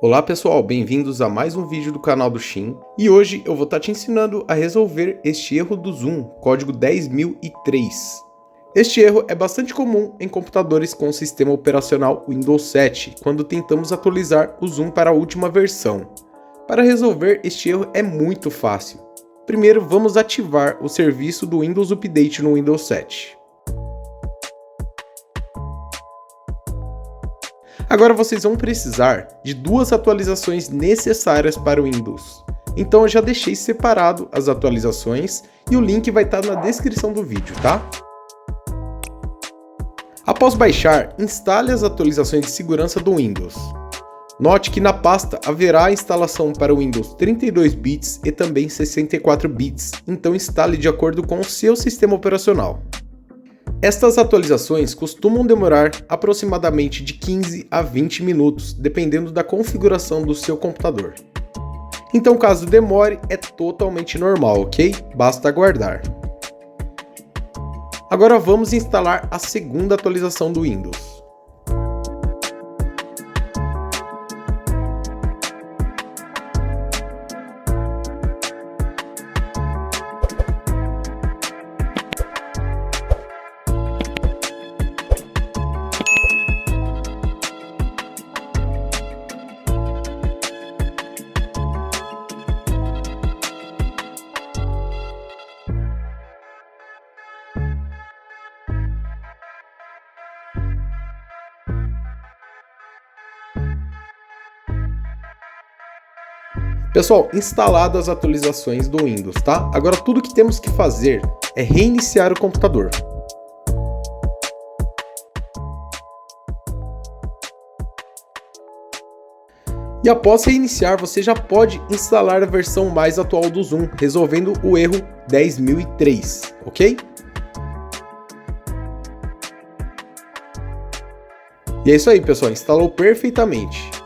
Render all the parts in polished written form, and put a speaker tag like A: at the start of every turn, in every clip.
A: Olá pessoal, bem-vindos a mais um vídeo do canal do Shin, e hoje eu vou estar te ensinando a resolver este erro do Zoom, código 10003. Este erro é bastante comum em computadores com o sistema operacional Windows 7, quando tentamos atualizar o Zoom para a última versão. Para resolver este erro é muito fácil. Primeiro vamos ativar o serviço do Windows Update no Windows 7. Agora vocês vão precisar de duas atualizações necessárias para o Windows. Então eu já deixei separado as atualizações e o link vai estar na descrição do vídeo, tá? Após baixar, instale as atualizações de segurança do Windows. Note que na pasta haverá a instalação para o Windows 32 bits e também 64 bits, então instale de acordo com o seu sistema operacional. Estas atualizações costumam demorar aproximadamente de 15 a 20 minutos, dependendo da configuração do seu computador. Então, caso demore, é totalmente normal, ok? Basta aguardar. Agora vamos instalar a segunda atualização do Windows. Pessoal, instaladas as atualizações do Windows, tá? Agora tudo que temos que fazer é reiniciar o computador. E após reiniciar, você já pode instalar a versão mais atual do Zoom, resolvendo o erro 10003, ok? E é isso aí, pessoal, instalou perfeitamente.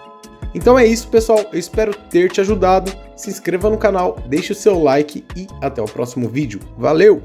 A: Então é isso, pessoal, eu espero ter te ajudado. Se inscreva no canal, deixe o seu like e até o próximo vídeo. Valeu!